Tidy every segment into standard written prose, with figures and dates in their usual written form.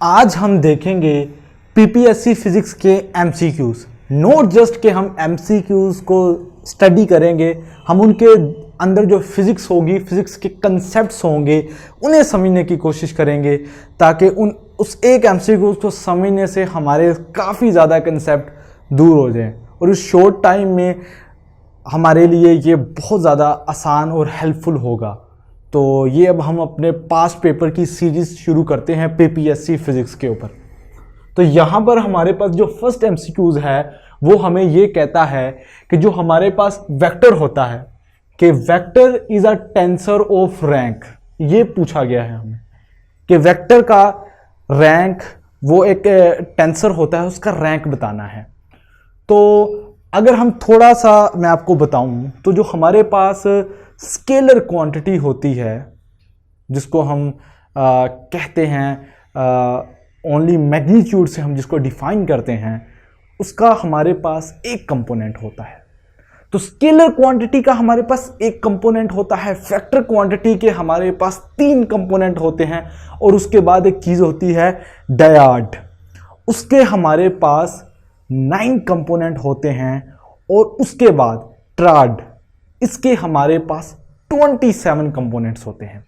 आज हम देखेंगे पीपीएससी फिजिक्स के एमसीक्यूज। नोट जस्ट के हम एमसीक्यूज को स्टडी करेंगे, हम उनके अंदर जो फिजिक्स होगी, फिजिक्स के कंसेप्ट्स होंगे, उन्हें समझने की कोशिश करेंगे ताकि उस एक एमसीक्यूज को समझने से हमारे काफ़ी ज़्यादा कंसेप्ट दूर हो जाएं और इस शॉर्ट टाइम में हमारे लिए ये बहुत ज़्यादा आसान और हेल्पफुल होगा। तो ये अब हम अपने पास्ट पेपर की सीरीज़ शुरू करते हैं पीपीएससी फिजिक्स के ऊपर। तो यहाँ पर हमारे पास जो फर्स्ट एमसीक्यूज है वो हमें ये कहता है कि जो हमारे पास वेक्टर होता है कि vector is a tensor of rank. ये पूछा गया है हमें कि वेक्टर का रैंक वो एक टेंसर होता है, उसका रैंक बताना है। तो अगर हम थोड़ा सा मैं आपको बताऊं तो जो हमारे पास स्केलर क्वांटिटी होती है जिसको हम कहते हैं ओनली मैग्नीट्यूड से हम जिसको डिफाइन करते हैं, उसका हमारे पास एक कंपोनेंट होता है। तो स्केलर क्वांटिटी का हमारे पास एक कंपोनेंट होता है, वेक्टर क्वांटिटी के हमारे पास 3 कंपोनेंट होते हैं और उसके बाद एक चीज़ होती है डायड, उसके हमारे पास 9 कंपोनेंट होते हैं और उसके बाद ट्राड, इसके हमारे पास 27 कंपोनेंट्स होते हैं।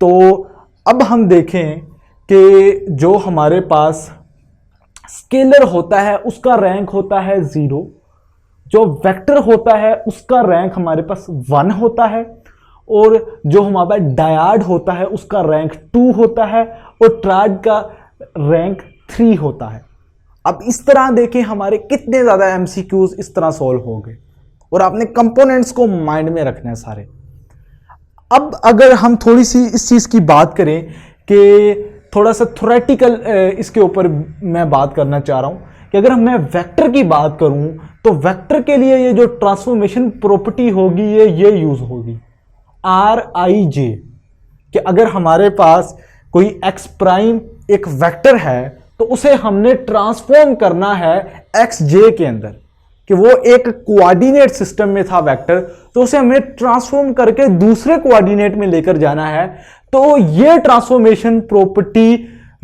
तो अब हम देखें कि जो हमारे पास स्केलर होता है उसका रैंक होता है 0, जो वेक्टर होता है उसका रैंक हमारे पास 1 होता है और जो हमारे पास डायड होता है उसका रैंक 2 होता है और ट्राड का रैंक 3 होता है। अब इस तरह देखें हमारे कितने ज़्यादा एमसीक्यूज इस तरह सॉल्व हो गए और आपने कंपोनेंट्स को माइंड में रखना है सारे। अब अगर हम थोड़ी सी इस चीज़ की बात करें कि थोड़ा सा थ्योरेटिकल इसके ऊपर मैं बात करना चाह रहा हूँ कि अगर मैं वेक्टर की बात करूँ तो वेक्टर के लिए ये जो ट्रांसफॉर्मेशन प्रॉपर्टी होगी ये यूज़ होगी RIJ, कि अगर हमारे पास कोई x प्राइम एक वेक्टर है तो उसे हमने ट्रांसफॉर्म करना है xj के अंदर, कि वो एक कोऑर्डिनेट सिस्टम में था वेक्टर, तो उसे हमें ट्रांसफॉर्म करके दूसरे कोऑर्डिनेट में लेकर जाना है। तो ये transformation property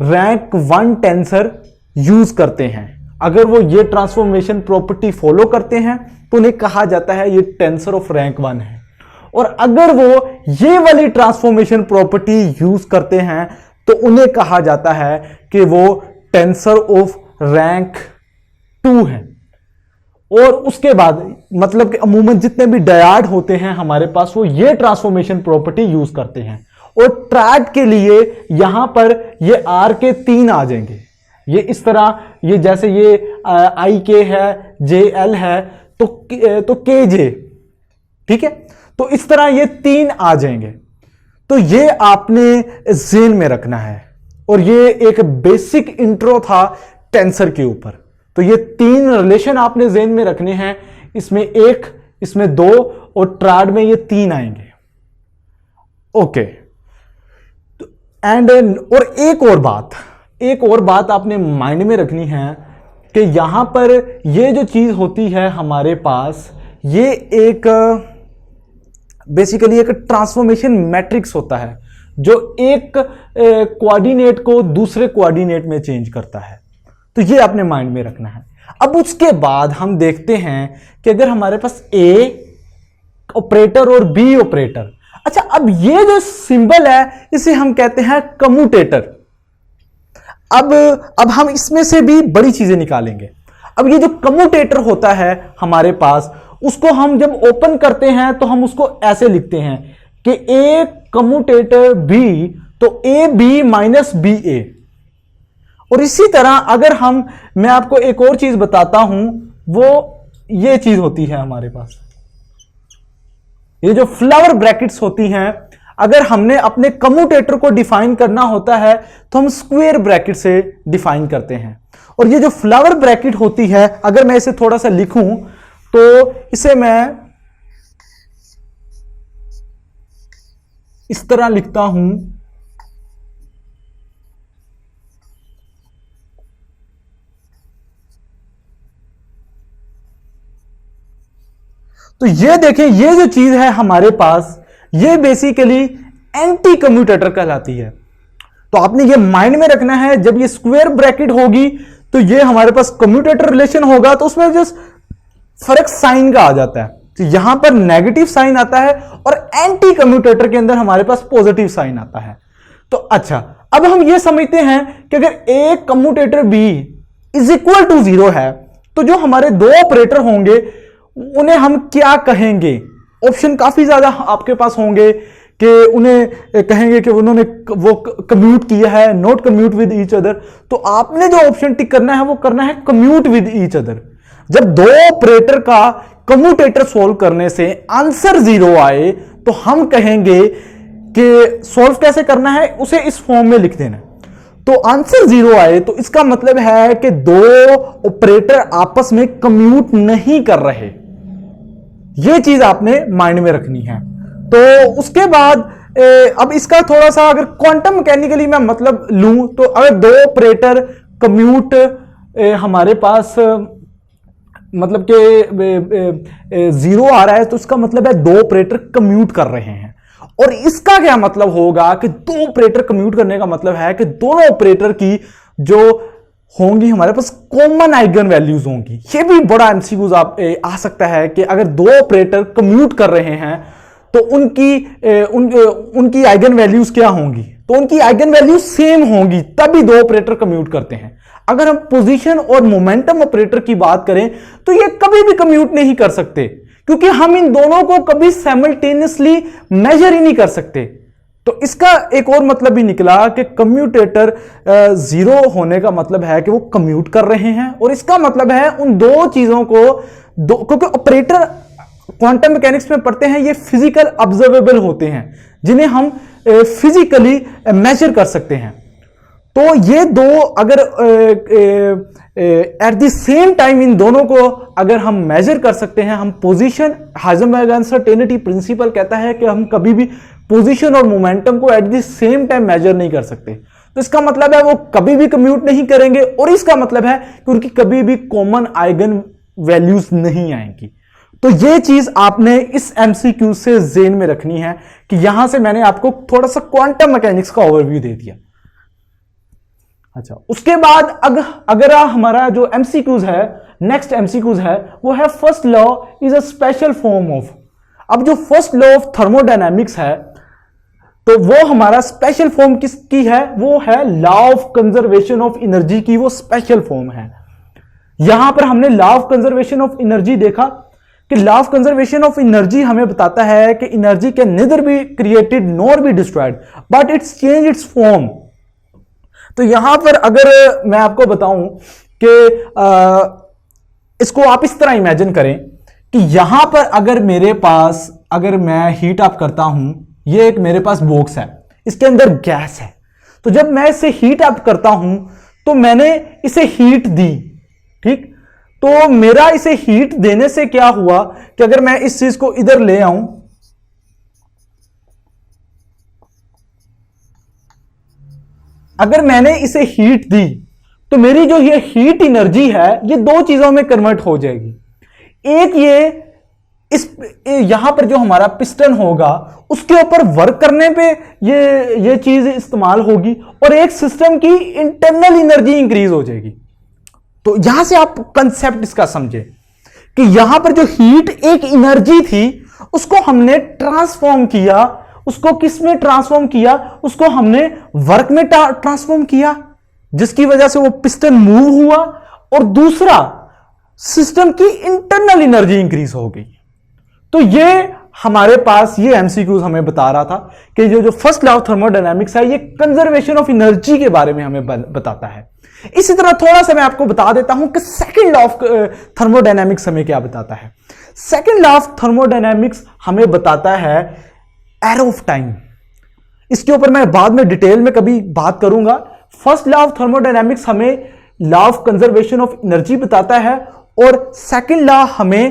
rank 1 tensor use करते हैं। अगर वो ये ट्रांसफॉर्मेशन प्रॉपर्टी फॉलो करते हैं तो उन्हें कहा जाता है ये टेंसर ऑफ रैंक 1 है। और अगर वो ये वाली ट्रांसफॉर्मेशन प्रॉपर्टी यूज करते हैं तो उन्हें कहा जाता है कि वो टेंसर ऑफ रैंक 2 है। और उसके बाद मतलब कि अमूमन जितने भी डायड होते हैं हमारे पास वो ये ट्रांसफॉर्मेशन प्रॉपर्टी यूज करते हैं। और ट्राड के लिए यहां पर ये R के 3 आ जाएंगे, ये इस तरह, ये जैसे ये IK है, JL है तो KJ, ठीक है। तो इस तरह ये 3 आ जाएंगे। तो ये आपने ज़हन में रखना है और ये एक बेसिक इंट्रो था टेंसर के ऊपर। तो ये 3 रिलेशन आपने ज़हन में रखने हैं, इसमें 1, इसमें 2 और ट्राड में ये 3 आएंगे। ओके, एंड और एक और बात आपने माइंड में रखनी है कि यहां पर ये जो चीज होती है हमारे पास, ये एक बेसिकली एक ट्रांसफॉर्मेशन मैट्रिक्स होता है जो एक कोऑर्डिनेट को दूसरे कोऑर्डिनेट में चेंज करता है। तो ये आपने माइंड में रखना है। अब उसके बाद हम देखते हैं कि अगर हमारे पास A ऑपरेटर और B ऑपरेटर, अच्छा अब ये जो सिंबल है इसे हम कहते हैं कम्यूटेटर। अब हम इसमें से भी बड़ी चीजें निकालेंगे। अब ये जो कम्यूटेटर होता है हमारे पास, उसको हम जब ओपन करते हैं तो हम उसको ऐसे लिखते हैं कि A कम्यूटेटर B, तो AB माइनस BA। और इसी तरह अगर मैं आपको एक और चीज बताता हूं, वो ये चीज होती है हमारे पास, ये जो फ्लावर ब्रैकेट्स होती हैं, अगर हमने अपने कम्यूटेटर को डिफाइन करना होता है तो हम स्क्वायर ब्रैकेट से डिफाइन करते हैं। और ये जो फ्लावर ब्रैकेट होती है, अगर मैं इसे थोड़ा सा लिखूं तो इसे मैं इस तरह लिखता हूं, तो ये देखें, ये जो चीज है हमारे पास, ये बेसिकली एंटी कम्यूटेटर कहलाती है। तो आपने ये माइंड में रखना है, जब ये स्क्वायर ब्रैकेट होगी तो ये हमारे पास कम्यूटेटर रिलेशन होगा, तो उसमें जस्ट फर्क साइन का आ जाता है, तो यहां पर नेगेटिव साइन आता है और एंटी कम्यूटेटर के अंदर हमारे पास पॉजिटिव साइन आता है। तो अच्छा, अब हम ये समझते हैं कि अगर A commutator B is equal to 0 है, तो जो हमारे दो ऑपरेटर होंगे उन्हें हम क्या कहेंगे? ऑप्शन काफी ज्यादा आपके पास होंगे कि उन्हें कहेंगे कि उन्होंने वो कम्यूट किया है, not commute with each other. तो आपने जो ऑप्शन टिक करना है वो करना है कम्यूट विद ईच अदर। जब दो ऑपरेटर का कम्यूटेटर सोल्व करने से आंसर 0 आए तो हम कहेंगे कि सोल्व कैसे करना है, उसे इस फॉर्म में लिख देना। तो आंसर 0 आए तो इसका मतलब है कि दो ऑपरेटर आपस में कम्यूट नहीं कर रहे। यह चीज आपने माइंड में रखनी है। तो उसके बाद अब इसका थोड़ा सा अगर क्वांटम मैकेनिकली मैं मतलब लूं, तो अगर दो ऑपरेटर कम्यूट हमारे पास मतलब कि 0 आ रहा है, तो इसका मतलब है दो ऑपरेटर कम्यूट कर रहे हैं। और इसका क्या मतलब होगा कि दो ऑपरेटर कम्यूट करने का मतलब है कि दोनों ऑपरेटर की जो होंगी हमारे पास कॉमन आइगन वैल्यूज होंगी। ये भी बड़ा एमसीक्यूज आ सकता है कि अगर दो ऑपरेटर कम्यूट कर रहे हैं तो उनकी आइगन वैल्यूज क्या होंगी? तो उनकी आइगन वैल्यूज सेम होंगी, तभी दो ऑपरेटर कम्यूट करते हैं। अगर हम पोजीशन और मोमेंटम ऑपरेटर की बात करें तो ये कभी भी कम्यूट नहीं कर सकते, क्योंकि हम इन दोनों को कभी साइमल्टेनियसली मेजर ही नहीं कर सकते। तो इसका एक और मतलब भी निकला कि कम्यूटेटर 0 होने का मतलब है कि वो कम्यूट कर रहे हैं, और इसका मतलब है उन दो चीजों को क्योंकि ऑपरेटर क्वांटम मैकेनिक्स में पढ़ते हैं, ये फिजिकल ऑब्जर्वेबल होते हैं जिन्हें हम फिजिकली मेजर कर सकते हैं। तो ये दो अगर eight the same time in दोनों को अगर हम मेजर कर सकते हैं, हम पोजीशन, हाइजेनबर्ग अनसर्टेनिटी प्रिंसिपल कहता है कि हम कभी भी पोजीशन और मोमेंटम को at the same time measure नहीं कर सकते। तो इसका मतलब है वो कभी भी कम्यूट नहीं करेंगे, और इसका मतलब है कि उनकी कभी भी कॉमन आइगन वैल्यूज नहीं आएंगी। तो ये चीज आपने इस एमसीक्यू से जेन में रखनी है कि यहां से मैंने आपको थोड़ा सा क्वांटम मैकेनिक्स का ओवरव्यू दे दिया। अच्छा, उसके बाद अगर हमारा जो एमसीक्यूज है, नेक्स्ट एमसीक्यूज है, वो है first law is a special form of. अब जो फर्स्ट लॉ ऑफ थर्मोडायनामिक्स है, तो वो हमारा स्पेशल फॉर्म किसकी है? वो है law of conservation of energy की, वो स्पेशल फॉर्म है। यहां पर हमने law of conservation of energy देखा कि law of conservation of energy हमें बताता है कि energy can nether be created nor be destroyed but it's change it's form. तो यहां पर अगर मैं आपको बताऊं कि इसको आप इस तरह इमेजिन करें कि यहां पर अगर मेरे पास, अगर मैं हीट अप करता हूं, ये एक मेरे पास बॉक्स है, इसके अंदर गैस है, तो जब मैं इसे हीट अप करता हूं तो मैंने इसे हीट दी, ठीक। तो मेरा इसे हीट देने से क्या हुआ कि अगर मैं इस चीज को इधर ले आऊं, अगर मैंने इसे हीट दी तो मेरी जो ये हीट एनर्जी है ये दो चीजों में कन्वर्ट हो जाएगी। एक यहां पर जो हमारा पिस्टन होगा उसके ऊपर वर्क करने पे ये चीज इस्तेमाल होगी, और एक सिस्टम की इंटरनल एनर्जी इंक्रीज हो जाएगी। तो यहां से आप कंसेप्ट इसका समझे कि यहां पर जो हीट एक एनर्जी थी उसको हमने ट्रांसफॉर्म किया, उसको किस में ट्रांसफॉर्म किया? उसको हमने वर्क में ट्रांसफॉर्म किया, जिसकी वजह से वो पिस्टन मूव हुआ, और दूसरा सिस्टम की इंटरनल एनर्जी इंक्रीज हो गई। तो ये हमारे पास ये एमसीक्यूज हमें बता रहा था कि जो फर्स्ट लॉ ऑफ थर्मोडायनामिक्स है ये कंजर्वेशन ऑफ एनर्जी के बारे में हमें बताता है। इसी तरह थोड़ा सा मैं आपको बता देता हूं कि सेकंड लॉ ऑफ थर्मोडायनामिक्स हमें क्या बताता है। सेकंड लॉ ऑफ थर्मोडायनामिक्स हमें बताता है एरो ऑफ टाइम। इसके ऊपर मैं बाद में डिटेल में कभी बात करूंगा। फर्स्ट लॉ ऑफ थर्मोडायनामिक्स हमें law of conservation of energy बताता है, और सेकंड लॉ हमें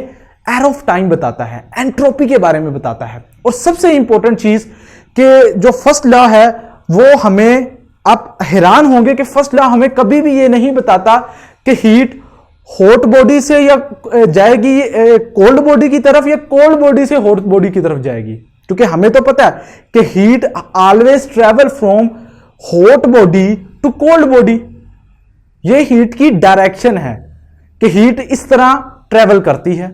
एरो ऑफ टाइम बताता है, एंट्रोपी के बारे में बताता है। और सबसे इंपॉर्टेंट चीज कि जो फर्स्ट लॉ है वो हमें, आप हैरान होंगे कि फर्स्ट लॉ हमें कभी भी ये नहीं बताता कि हीट हॉट बॉडी से या जाएगी कोल्ड बॉडी की तरफ या कोल्ड बॉडी से हॉट बॉडी की तरफ जाएगी, क्योंकि हमें तो पता है कि heat always travel from hot body to cold body. ये हीट की डायरेक्शन है कि हीट इस तरह ट्रेवल करती है।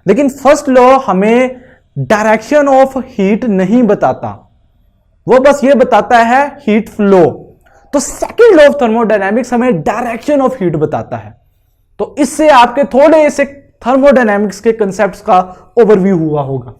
लेकिन फर्स्ट लॉ हमें डायरेक्शन ऑफ हीट नहीं बताता, वो बस ये बताता है हीट फ्लो। तो सेकंड लॉ ऑफ थर्मोडायनेमिक्स हमें डायरेक्शन ऑफ हीट बताता है। तो इससे आपके थोड़े से थर्मोडायनेमिक्स के कंसेप्ट्स का ओवरव्यू हुआ होगा।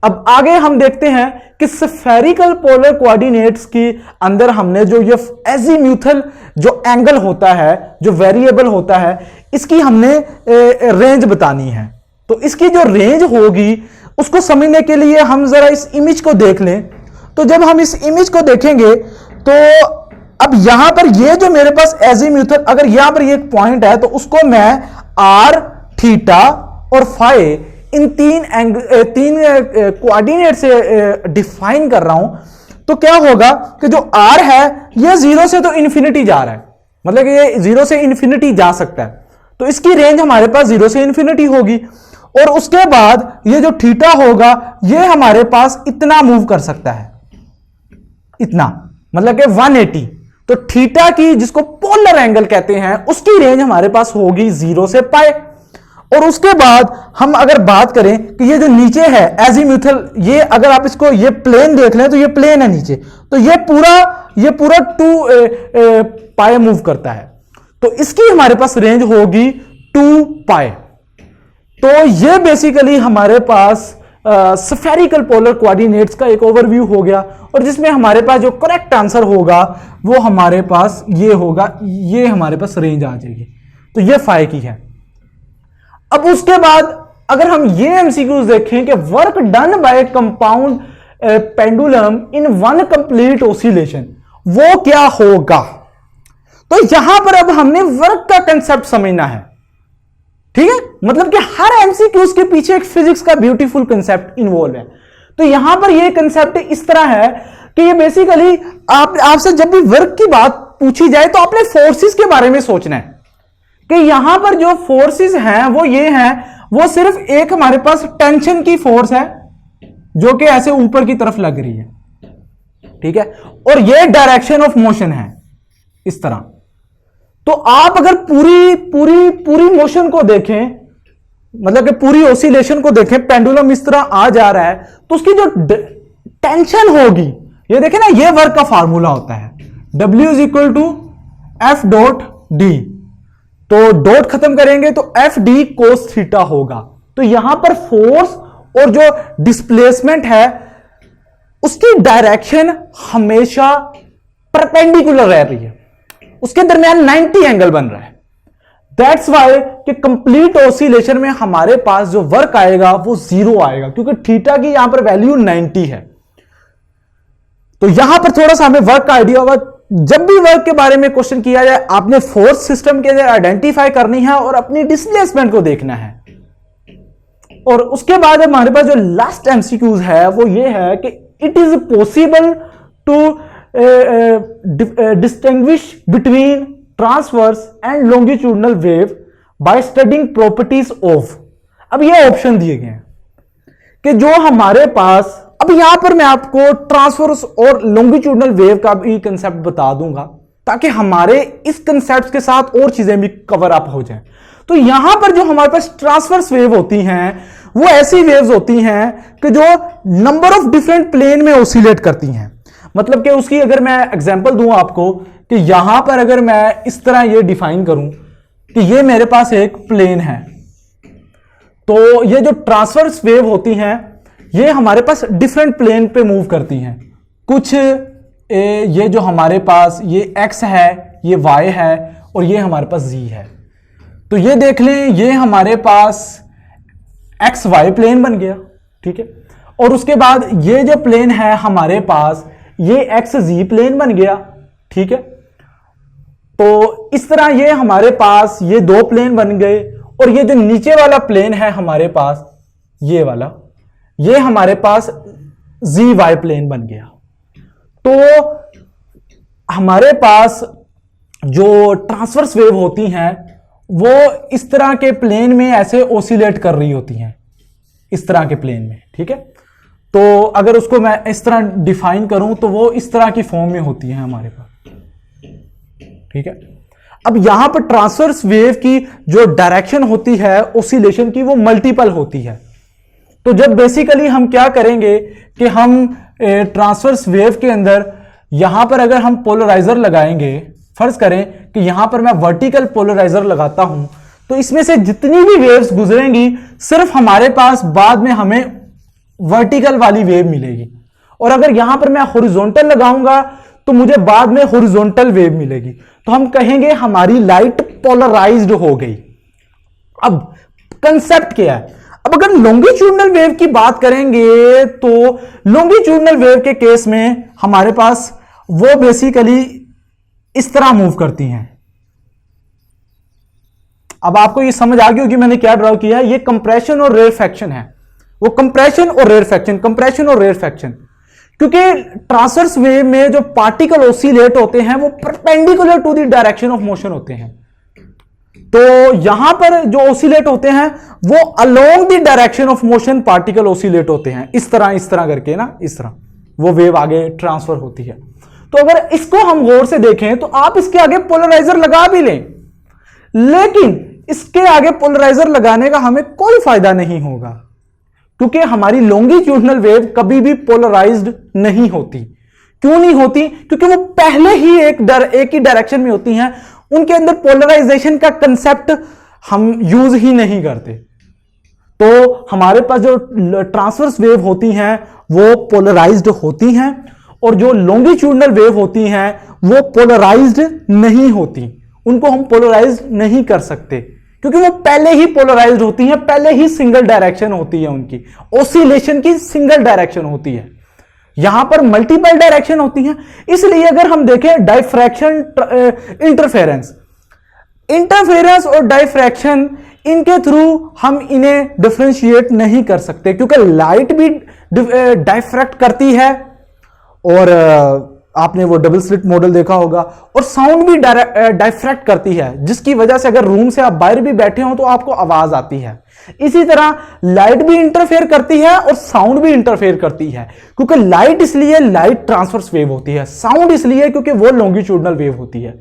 अब आगे हम देखते हैं कि स्फेरिकल पोलर कोऑर्डिनेट्स के अंदर हमने जो ये एजीम्यूथल जो एंगल होता है, जो वेरिएबल होता है, इसकी हमने रेंज बतानी है। तो इसकी जो रेंज होगी उसको समझने के लिए हम जरा इस इमेज को देख लें। तो जब हम इस इमेज को देखेंगे तो अब यहां पर ये जो मेरे पास एजीम्यूथल, अगर यहां पर ये एक पॉइंट है तो उसको मैं आर, थीटा और फाई इन तीन कोऑर्डिनेट से डिफाइन कर रहा हूं, तो क्या होगा कि जो आर है ये 0 से तो इन्फिनिटी जा रहा है, मतलब कि ये 0 से इन्फिनिटी जा सकता है, तो इसकी रेंज हमारे पास 0 से इन्फिनिटी होगी। और उसके बाद ये जो थीटा होगा ये हमारे पास इतना मूव कर सकता है, इतना मतलब कि 180। तो थीटा की, जिसको पोलर एंगल कहते हैं, उसकी रेंज हमारे पास होगी 0 से पाई। और उसके बाद हम अगर बात करें कि ये जो नीचे है एजीम्यूथल, ये अगर आप इसको ये प्लेन देख लें तो ये प्लेन है नीचे, तो ये पूरा 2 पाई मूव करता है, तो इसकी हमारे पास रेंज होगी 2 पाई। तो ये बेसिकली हमारे पास स्फेरिकल पोलर कोऑर्डिनेट्स का एक ओवरव्यू हो गया, और जिसमें हमारे पास जो करेक्ट आंसर होगा वो हमारे पास ये होगा, ये हमारे पास रेंज आ जाएगी। तो ये फाई की है। अब उसके बाद अगर हम ये एमसीक्यूज देखें कि work done by compound pendulum in one complete oscillation, वो क्या होगा। तो यहां पर अब हमने वर्क का कंसेप्ट समझना है, ठीक है, मतलब कि हर एमसीक्यूज के पीछे एक फिजिक्स का ब्यूटीफुल कंसेप्ट इन्वॉल्व है। तो यहां पर ये कंसेप्ट इस तरह है कि ये बेसिकली आपसे जब भी वर्क की बात पूछी जाए तो आपने फोर्सेस के बारे में सोचना है कि यहां पर जो फोर्सेस हैं वो ये हैं, वो सिर्फ एक हमारे पास टेंशन की फोर्स है जो कि ऐसे ऊपर की तरफ लग रही है, ठीक है, और ये डायरेक्शन ऑफ मोशन है इस तरह। तो आप अगर पूरी मोशन को देखें, मतलब कि पूरी ऑसिलेशन को देखें, पेंडुलम इस तरह आ जा रहा है, तो उसकी जो टेंशन होगी, ये देखें ना, ये वर्क का फार्मूला होता है W = F.D। तो डॉट खत्म करेंगे तो FD cos थीटा होगा। तो यहां पर फोर्स और जो डिस्प्लेसमेंट है उसकी डायरेक्शन हमेशा परपेंडिकुलर रह रही है, उसके दरमियान 90 एंगल बन रहा है। दैट्स वाई कि कंप्लीट ऑसिलेशन में हमारे पास जो वर्क आएगा वो 0 आएगा, क्योंकि थीटा की यहां पर वैल्यू 90 है। तो यहां पर थोड़ा सा हमें वर्क का आइडिया होगा। जब भी वर्क के बारे में क्वेश्चन किया जाए, आपने फोर्स सिस्टम के आइडेंटिफाई करनी है और अपनी डिस्प्लेसमेंट को देखना है। और उसके बाद हमारे पास जो लास्ट एमसीक्यूज है वो ये है कि it is possible to distinguish between transverse and longitudinal wave by studying properties of. अब ये ऑप्शन दिए गए हैं कि जो हमारे पास, अब यहां पर मैं आपको ट्रांसवर्स और लॉन्गिट्यूडनल वेव का भी कंसेप्ट बता दूंगा ताकि हमारे इस कंसेप्ट के साथ और चीजें भी कवर अप हो जाएं। तो यहां पर जो हमारे पास ट्रांसवर्स वेव होती हैं वो ऐसी वेव्स होती हैं कि जो नंबर ऑफ डिफरेंट प्लेन में ऑसिलेट करती हैं। मतलब कि उसकी अगर मैं एग्जांपल दूं आपको कि यहां पर अगर मैं इस तरह ये डिफाइन करूं कि ये मेरे पास एक प्लेन है, तो ये जो ट्रांसवर्स वेव होती हैं ये हमारे पास डिफरेंट प्लेन पे मूव करती हैं। कुछ ये जो हमारे पास ये x है, ये y है और ये हमारे पास z है। तो ये देख लें, ये हमारे पास एक्स वाई प्लेन बन गया, ठीक है, और उसके बाद ये जो प्लेन है हमारे पास ये एक्स जी प्लेन बन गया, ठीक है। तो इस तरह ये हमारे पास ये 2 प्लेन बन गए, और ये जो नीचे वाला प्लेन है हमारे पास ये वाला, ये हमारे पास जी वाई प्लेन बन गया। तो हमारे पास जो ट्रांसवर्स वेव होती हैं वो इस तरह के प्लेन में ऐसे ओसिलेट कर रही होती हैं, इस तरह के प्लेन में, ठीक है। तो अगर उसको मैं इस तरह डिफाइन करूं तो वो इस तरह की फॉर्म में होती है हमारे पास, ठीक है। अब यहां पर ट्रांसवर्स वेव की जो डायरेक्शन होती है ऑसिलेशन की वो मल्टीपल होती है। तो जब बेसिकली हम क्या करेंगे कि हम ट्रांसवर्स वेव के अंदर यहां पर अगर हम पोलराइजर लगाएंगे, फर्ज करें कि यहां पर मैं वर्टिकल पोलराइजर लगाता हूं, तो इसमें से जितनी भी वेव्स गुजरेंगी सिर्फ हमारे पास बाद में हमें वर्टिकल वाली वेव मिलेगी, और अगर यहां पर मैं हॉरिजॉन्टल लगाऊंगा तो मुझे बाद में हॉरिजॉन्टल वेव मिलेगी। तो हम कहेंगे हमारी लाइट पोलराइज्ड हो गई। अब कंसेप्ट क्या है? अब अगर लॉन्गिट्यूडनल वेव की बात करेंगे तो लॉन्गिट्यूडनल वेव के केस में हमारे पास वो बेसिकली इस तरह मूव करती हैं। अब आपको ये समझ आ गई होगी मैंने क्या ड्रॉ किया है। ये कंप्रेशन और रेयरफैक्शन है, वो कंप्रेशन और रेयरफैक्शन, कंप्रेशन और रेयरफैक्शन। क्योंकि ट्रांसवर्स वेव में जो पार्टिकल ऑसिलेट होते हैं वो perpendicular to the direction of motion होते हैं। तो यहां पर जो ऑसिलेट होते हैं वो along the direction of motion particle oscillate होते हैं, इस तरह करके ना, इस तरह वो वेव आगे ट्रांसफर होती है। तो अगर इसको हम गौर से देखें तो आप इसके आगे पोलराइजर लगा भी लें, लेकिन इसके आगे पोलराइजर लगाने का हमें कोई फायदा नहीं होगा, क्योंकि हमारी लॉन्गिट्यूडनल वेव कभी भी पोलराइज्ड नहीं होती। क्यों नहीं होती? क्योंकि वो पहले ही एक ही डायरेक्शन में होती हैं, उनके अंदर पोलराइजेशन का कंसेप्ट हम यूज ही नहीं करते। तो हमारे पास जो ट्रांसवर्स वेव होती हैं वो पोलराइज्ड होती हैं, और जो लॉन्गिट्यूडनल वेव होती हैं वो पोलराइज्ड नहीं होती। उनको हम पोलराइज नहीं कर सकते क्योंकि वो पहले ही पोलराइज्ड होती हैं, पहले ही सिंगल डायरेक्शन होती है, उनकी ऑसिलेशन की सिंगल डायरेक्शन होती है। यहां पर मल्टीपल डायरेक्शन होती हैं। इसलिए अगर हम देखें डायफ्रैक्शन, इंटरफेरेंस और डायफ्रैक्शन, इनके थ्रू हम इन्हें डिफरेंशिएट नहीं कर सकते, क्योंकि लाइट भी डायफ्रैक्ट करती है, और आपने वो डबल स्लिट मॉडल देखा होगा, और साउंड भी डायफ्रैक्ट करती है, जिसकी वजह से अगर रूम से आप बाहर भी बैठे हो तो आपको आवाज आती है। इसी तरह लाइट भी इंटरफेयर करती है और साउंड भी इंटरफेयर करती है, क्योंकि लाइट इसलिए लाइट ट्रांसवर्स वेव होती है, साउंड इसलिए क्योंकि वो लॉन्गिट्यूडनल वेव होती है,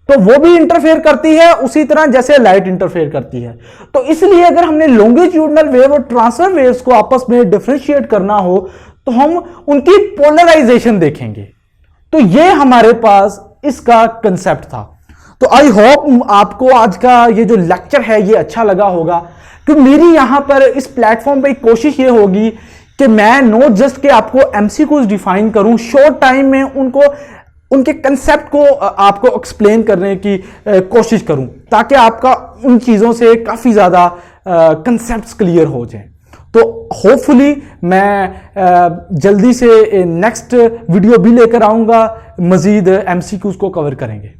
तो वो भी इंटरफेयर करती है उसी तरह जैसे लाइट इंटरफेयर करती है। तो इसलिए अगर हमने लॉन्गिट्यूडनल वेव और ट्रांसफर वेव्स को आपस में डिफरेंशिएट करना हो तो हम उनकी पोलराइजेशन देखेंगे। तो ये हमारे पास इसका कंसेप्ट था। तो आई होप आपको आज का ये जो लेक्चर है ये अच्छा लगा होगा, क्योंकि मेरी यहां पर इस प्लेटफॉर्म पे कोशिश ये होगी कि मैं नॉट जस्ट कि आपको एमसीक्यूज डिफाइन करूं, शॉर्ट टाइम में उनको उनके कंसेप्ट को आपको एक्सप्लेन करने की कोशिश करूं, ताकि आपका उन चीज़ों से काफ़ी ज़्यादा कंसेप्ट्स क्लियर हो जाए। तो होपफुली मैं जल्दी से नेक्स्ट वीडियो भी लेकर आऊँगा, मज़ीद एमसीक्यूज को कवर करेंगे।